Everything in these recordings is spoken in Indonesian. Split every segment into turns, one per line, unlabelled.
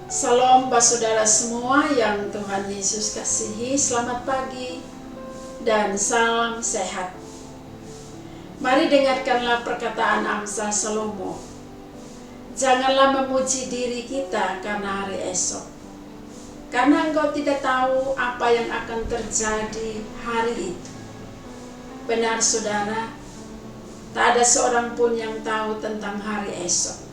Salam buat saudara semua yang Tuhan Yesus kasihi. Selamat pagi dan salam sehat. Mari dengarkanlah perkataan Amsal Salomo. Janganlah memuji diri kita karena hari esok, karena engkau tidak tahu apa yang akan terjadi hari itu. Benar saudara, tak ada seorang pun yang tahu tentang hari esok.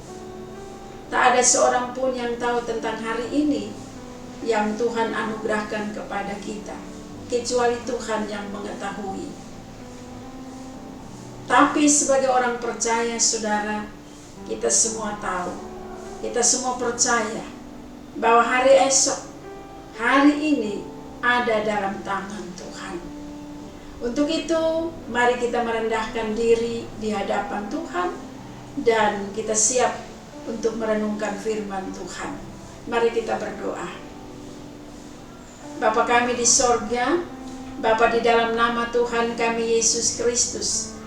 Tak ada seorang pun yang tahu tentang hari ini yang Tuhan anugerahkan kepada kita, kecuali Tuhan yang mengetahui. Tapi sebagai orang percaya, saudara, kita semua tahu, kita semua percaya bahwa hari esok, hari ini ada dalam tangan Tuhan. Untuk itu, mari kita merendahkan diri di hadapan Tuhan dan kita siap untuk merenungkan firman Tuhan. Mari kita berdoa. Bapa kami di sorga, Bapa, di dalam nama Tuhan kami Yesus Kristus,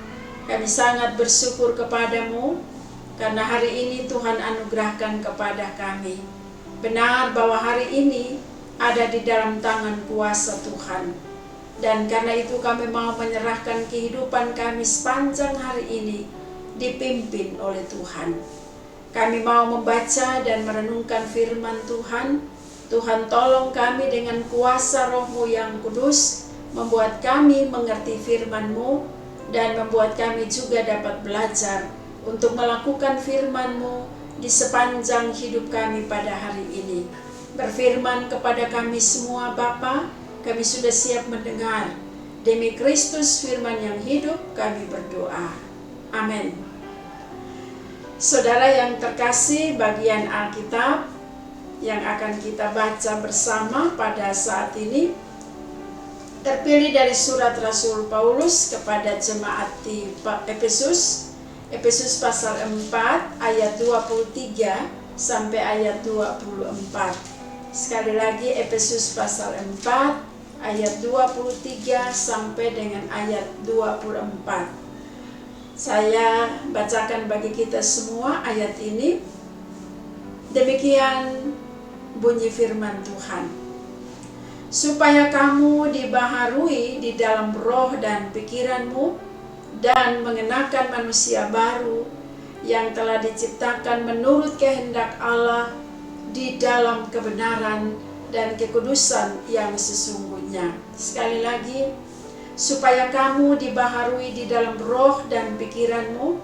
kami sangat bersyukur kepadamu karena hari ini Tuhan anugerahkan kepada kami. Benar bahwa hari ini ada di dalam tangan kuasa Tuhan. Dan karena itu kami mau menyerahkan kehidupan kami sepanjang hari ini dipimpin oleh Tuhan. Kami mau membaca dan merenungkan firman Tuhan. Tuhan, tolong kami dengan kuasa Roh-Mu yang kudus, membuat kami mengerti firman-Mu dan membuat kami juga dapat belajar untuk melakukan firman-Mu di sepanjang hidup kami pada hari ini. Berfirman kepada kami semua Bapa, kami sudah siap mendengar. Demi Kristus firman yang hidup kami berdoa. Amin. Saudara yang terkasih, bagian Alkitab yang akan kita baca bersama pada saat ini terpilih dari surat Rasul Paulus kepada jemaat di Efesus, Efesus pasal 4 ayat 23 sampai ayat 24. Sekali lagi, Efesus pasal 4 ayat 23 sampai dengan ayat 24. Saya bacakan bagi kita semua ayat ini. Demikian bunyi firman Tuhan. Supaya kamu dibaharui di dalam roh dan pikiranmu, dan mengenakan manusia baru yang telah diciptakan menurut kehendak Allah di dalam kebenaran dan kekudusan yang sesungguhnya. Sekali lagi, supaya kamu dibaharui di dalam roh dan pikiranmu,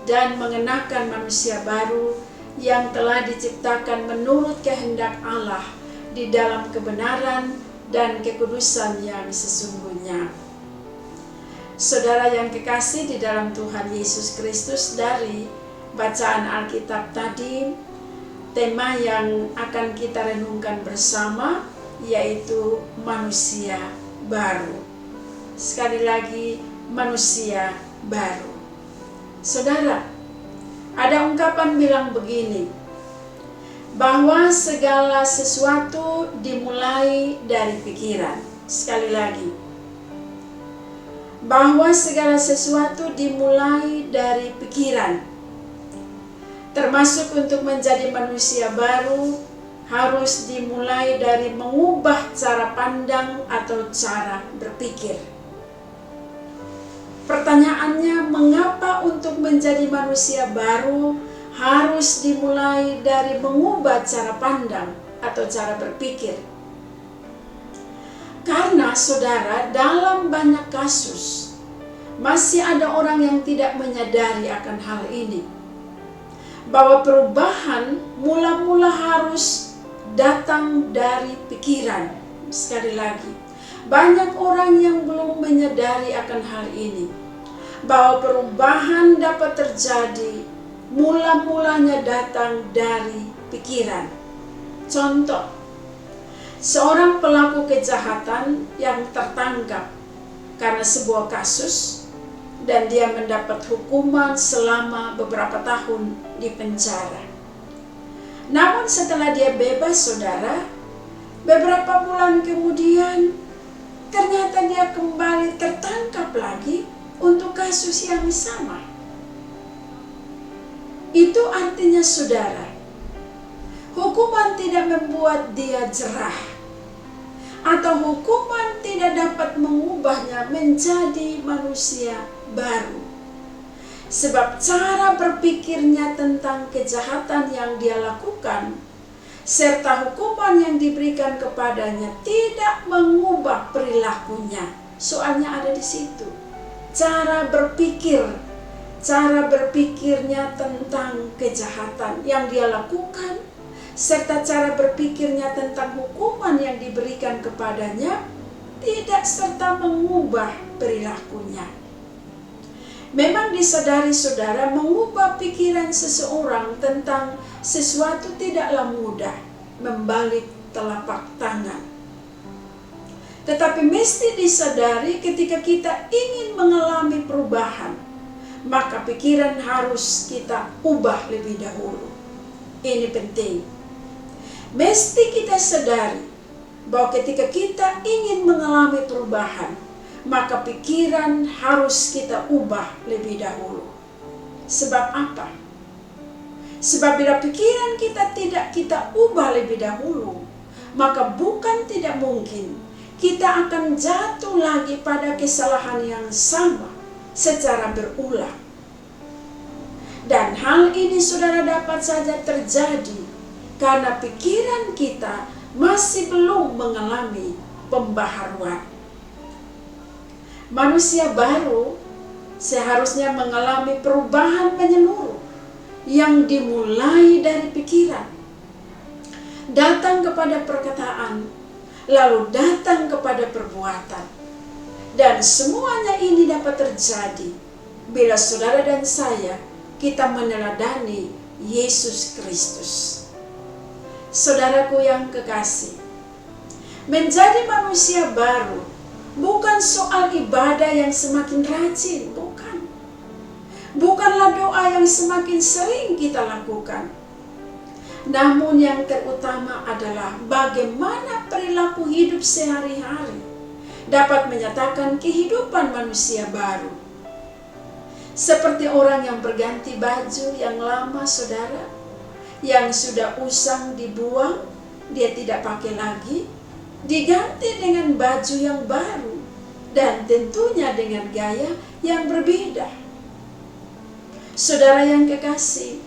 dan mengenakan manusia baru yang telah diciptakan menurut kehendak Allah di dalam kebenaran dan kekudusan yang sesungguhnya. Saudara yang kekasih di dalam Tuhan Yesus Kristus, dari bacaan Alkitab tadi, tema yang akan kita renungkan bersama yaitu manusia baru. Sekali lagi, manusia baru. Saudara, ada ungkapan bilang begini, bahwa segala sesuatu dimulai dari pikiran. Sekali lagi, bahwa segala sesuatu dimulai dari pikiran. Termasuk untuk menjadi manusia baru harus dimulai dari mengubah cara pandang atau cara berpikir. Pertanyaannya, mengapa untuk menjadi manusia baru harus dimulai dari mengubah cara pandang atau cara berpikir? Karena saudara, dalam banyak kasus masih ada orang yang tidak menyadari akan hal ini, bahwa perubahan mula-mula harus datang dari pikiran. Sekali lagi, banyak orang yang belum menyadari akan hal ini, bahwa perubahan dapat terjadi mula-mulanya datang dari pikiran. Contoh, seorang pelaku kejahatan yang tertangkap karena sebuah kasus dan dia mendapat hukuman selama beberapa tahun di penjara. Namun setelah dia bebas, saudara, beberapa bulan kemudian ternyata dia kembali tertangkap lagi untuk kasus yang sama. Itu artinya, saudara, hukuman tidak membuat dia jerah, atau hukuman tidak dapat mengubahnya menjadi manusia baru. Sebab cara berpikirnya tentang kejahatan yang dia lakukan serta hukuman yang diberikan kepadanya tidak mengubah perilakunya. Soalnya ada di situ. Cara berpikirnya tentang kejahatan yang dia lakukan serta cara berpikirnya tentang hukuman yang diberikan kepadanya tidak serta mengubah perilakunya. Memang disadari saudara, mengubah pikiran seseorang tentang sesuatu tidaklah mudah, membalik telapak tangan. Tetapi mesti disadari ketika kita ingin mengalami perubahan, maka pikiran harus kita ubah lebih dahulu. Ini penting. Mesti kita sadari bahwa ketika kita ingin mengalami perubahan, maka pikiran harus kita ubah lebih dahulu. Sebab apa? Sebab bila pikiran kita tidak kita ubah lebih dahulu, maka bukan tidak mungkin kita akan jatuh lagi pada kesalahan yang sama secara berulang. Dan hal ini saudara dapat saja terjadi karena pikiran kita masih belum mengalami pembaharuan. Manusia baru seharusnya mengalami perubahan menyeluruh yang dimulai dari pikiran, datang kepada perkataan, lalu datang kepada perbuatan. Dan semuanya ini dapat terjadi bila saudara dan saya kita meneladani Yesus Kristus. Saudaraku yang kekasih, menjadi manusia baru bukan soal ibadah yang semakin rajin, bukan. Bukanlah doa yang semakin sering kita lakukan. Namun yang terutama adalah bagaimana perilaku hidup sehari-hari dapat menyatakan kehidupan manusia baru. Seperti orang yang berganti baju yang lama saudara, yang sudah usang dibuang, dia tidak pakai lagi, diganti dengan baju yang baru dan tentunya dengan gaya yang berbeda. Saudara yang kekasih,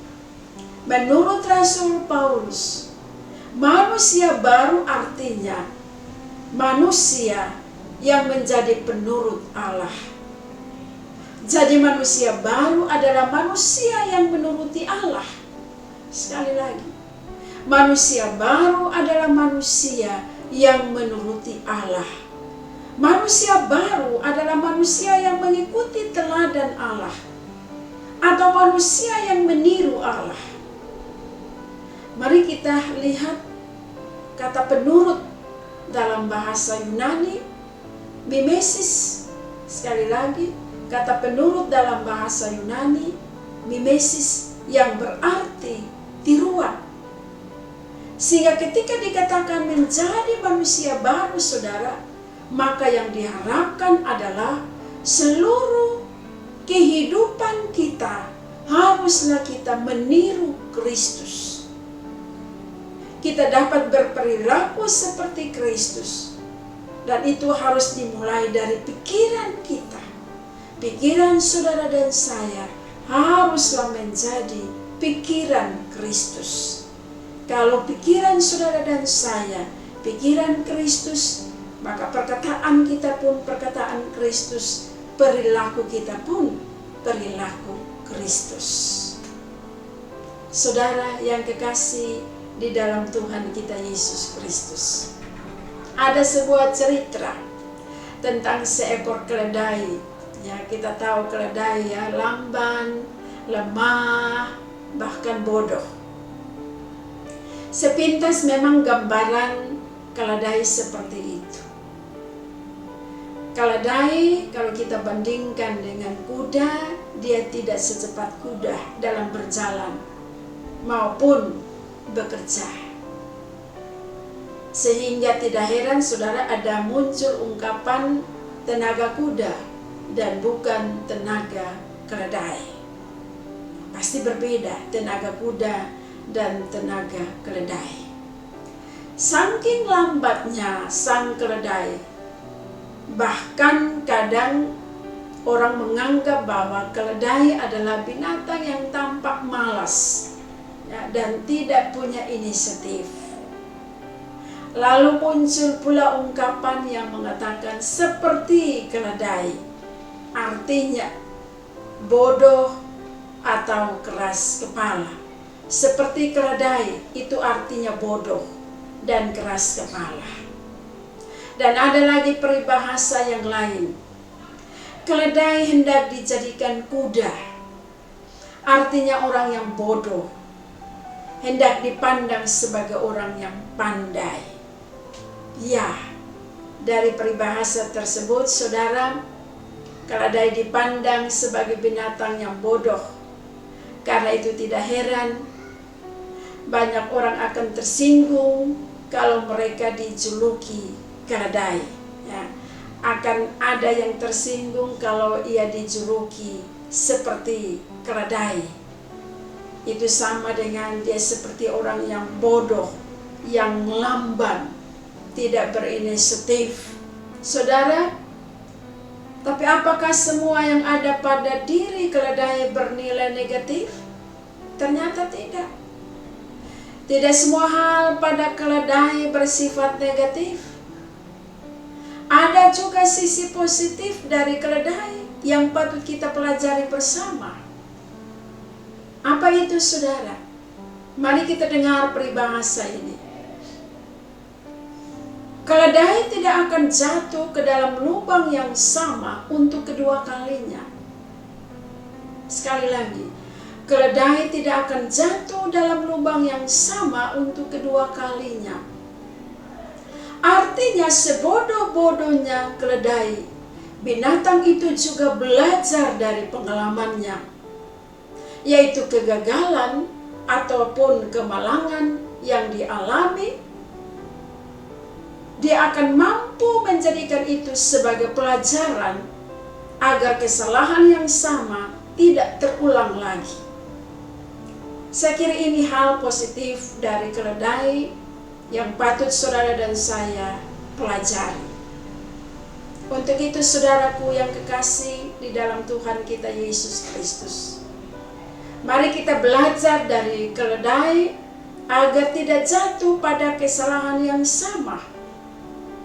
menurut Rasul Paulus, manusia baru artinya manusia yang menjadi penurut Allah. Jadi manusia baru adalah manusia yang menuruti Allah. Sekali lagi, manusia baru adalah manusia yang menuruti Allah. Manusia baru adalah manusia yang mengikuti teladan Allah, atau manusia yang meniru Allah. Mari kita lihat kata penurut dalam bahasa Yunani, mimesis. Sekali lagi, kata penurut dalam bahasa Yunani, mimesis, yang berarti tiruan. Sehingga ketika dikatakan menjadi manusia baru saudara, maka yang diharapkan adalah seluruh kehidupan kita haruslah kita meniru Kristus. Kita dapat berperilaku seperti Kristus, dan itu harus dimulai dari pikiran kita. Pikiran saudara dan saya haruslah menjadi pikiran Kristus. Kalau pikiran saudara dan saya pikiran Kristus, maka perkataan kita pun perkataan Kristus, perilaku kita pun perilaku Kristus. Saudara yang kekasih di dalam Tuhan kita Yesus Kristus, ada sebuah cerita tentang seekor keledai. Ya, kita tahu keledai ya, lamban, lemah, bahkan bodoh. Sepintas memang gambaran keledai seperti itu. Keledai kalau kita bandingkan dengan kuda, dia tidak secepat kuda dalam berjalan maupun bekerja. Sehingga tidak heran saudara ada muncul ungkapan tenaga kuda dan bukan tenaga keledai. Pasti berbeda tenaga kuda dan tenaga keledai. Saking lambatnya sang keledai, bahkan kadang orang menganggap bahwa keledai adalah binatang yang tampak malas, ya, dan tidak punya inisiatif. Lalu muncul pula ungkapan yang mengatakan seperti keledai, artinya bodoh atau keras kepala. Seperti keledai itu artinya bodoh dan keras kepala. Dan ada lagi peribahasa yang lain. Keledai hendak dijadikan kuda, artinya orang yang bodoh, hendak dipandang sebagai orang yang pandai. Ya, dari peribahasa tersebut, saudara, keledai dipandang sebagai binatang yang bodoh. Karena itu tidak heran banyak orang akan tersinggung kalau mereka dijuluki keledai. Ya, akan ada yang tersinggung kalau ia dijuluki seperti keledai. Itu sama dengan dia seperti orang yang bodoh, yang lamban, tidak berinisiatif. Saudara, tapi apakah semua yang ada pada diri keledai bernilai negatif? Ternyata tidak. Tidak semua hal pada keledai bersifat negatif. Ada juga sisi positif dari keledai yang patut kita pelajari bersama. Apa itu, saudara? Mari kita dengar peribahasa ini. Keledai tidak akan jatuh ke dalam lubang yang sama untuk kedua kalinya. Sekali lagi, keledai tidak akan jatuh dalam lubang yang sama untuk kedua kalinya. Artinya sebodoh-bodohnya keledai, binatang itu juga belajar dari pengalamannya, yaitu kegagalan ataupun kemalangan yang dialami. Dia akan mampu menjadikan itu sebagai pelajaran agar kesalahan yang sama tidak terulang lagi. Saya kira ini hal positif dari keledai yang patut saudara dan saya pelajari. Untuk itu, saudaraku yang kekasih di dalam Tuhan kita Yesus Kristus, mari kita belajar dari keledai agar tidak jatuh pada kesalahan yang sama.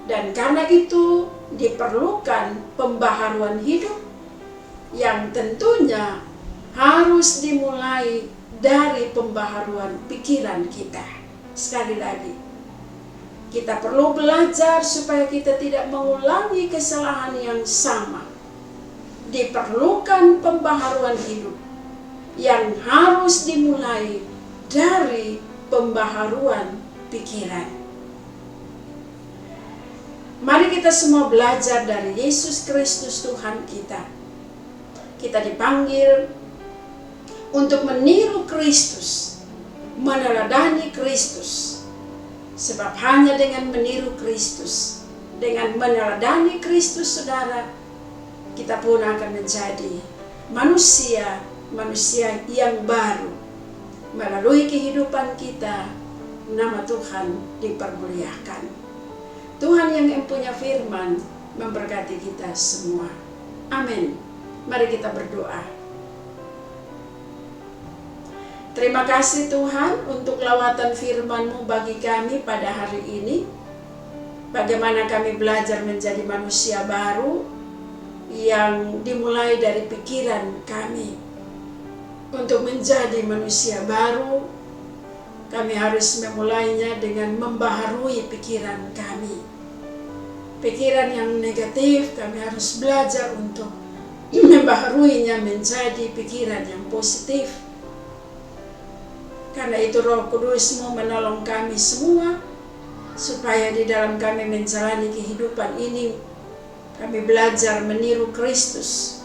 Dan karena itu diperlukan pembaharuan hidup yang tentunya harus dimulai dari pembaharuan pikiran kita. Sekali lagi, kita perlu belajar supaya kita tidak mengulangi kesalahan yang sama. Diperlukan pembaharuan hidup yang harus dimulai dari pembaharuan pikiran. Mari kita semua belajar dari Yesus Kristus Tuhan kita. Kita dipanggil untuk meniru Kristus, meneladani Kristus. Sebab hanya dengan meniru Kristus, dengan meneladani Kristus, saudara, kita pun akan menjadi manusia yang baru. Melalui kehidupan kita, nama Tuhan dipermuliakan. Tuhan yang mempunyai firman memberkati kita semua. Amin. Mari kita berdoa. Terima kasih Tuhan untuk lawatan firman-Mu bagi kami pada hari ini. Bagaimana kami belajar menjadi manusia baru yang dimulai dari pikiran kami. Untuk menjadi manusia baru, kami harus memulainya dengan membaharui pikiran kami. Pikiran yang negatif kami harus belajar untuk membaharuinya menjadi pikiran yang positif. Karena itu Roh Kudus-Mu menolong kami semua supaya di dalam kami menjalani kehidupan ini kami belajar meniru Kristus,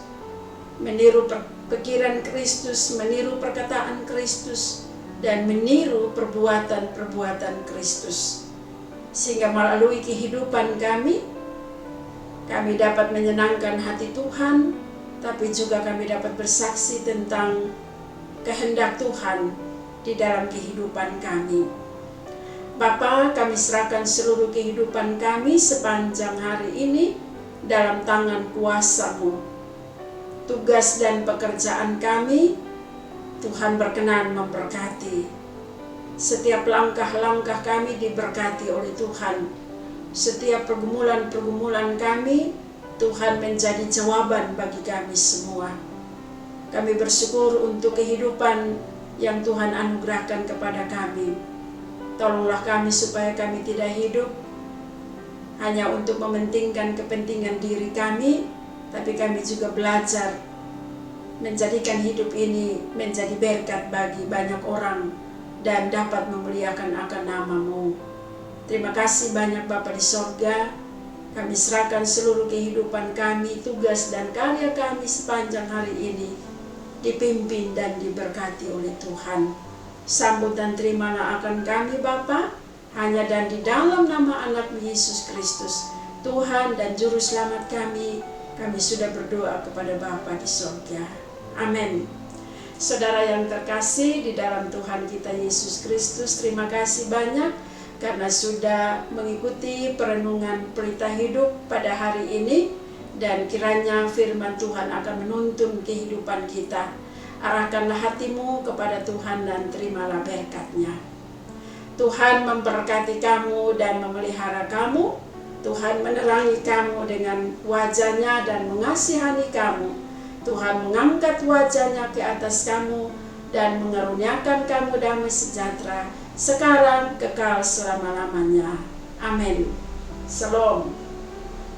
meniru pikiran Kristus, meniru perkataan Kristus, dan meniru perbuatan-perbuatan Kristus. Sehingga melalui kehidupan kami dapat menyenangkan hati Tuhan, tapi juga kami dapat bersaksi tentang kehendak Tuhan di dalam kehidupan kami. Bapa, kami serahkan seluruh kehidupan kami sepanjang hari ini dalam tangan kuasa-Mu. Tugas dan pekerjaan kami, Tuhan berkenan memberkati. Setiap langkah-langkah kami diberkati oleh Tuhan. Setiap pergumulan-pergumulan kami, Tuhan menjadi jawaban bagi kami semua. Kami bersyukur untuk kehidupan yang Tuhan anugerahkan kepada kami. Tolonglah kami supaya kami tidak hidup hanya untuk mementingkan kepentingan diri kami, tapi kami juga belajar menjadikan hidup ini menjadi berkat bagi banyak orang dan dapat memuliakan akan nama-Mu. Terima kasih banyak Bapa di sorga. Kami serahkan seluruh kehidupan kami, tugas dan karya kami sepanjang hari ini dipimpin dan diberkati oleh Tuhan. Sambut dan terimalah akan kami Bapa, hanya dan di dalam nama anak-Mu Yesus Kristus, Tuhan dan Juru Selamat kami sudah berdoa kepada Bapa di sorga. Amin. Saudara yang terkasih di dalam Tuhan kita Yesus Kristus, terima kasih banyak karena sudah mengikuti perenungan pelita hidup pada hari ini, dan kiranya firman Tuhan akan menuntun kehidupan kita. Arahkanlah hatimu kepada Tuhan dan terimalah berkat-Nya. Tuhan memberkati kamu dan memelihara kamu. Tuhan menerangi kamu dengan wajah-Nya dan mengasihani kamu. Tuhan mengangkat wajah-Nya ke atas kamu dan mengaruniakan kamu damai sejahtera sekarang kekal selama-lamanya. Amin. Shalom.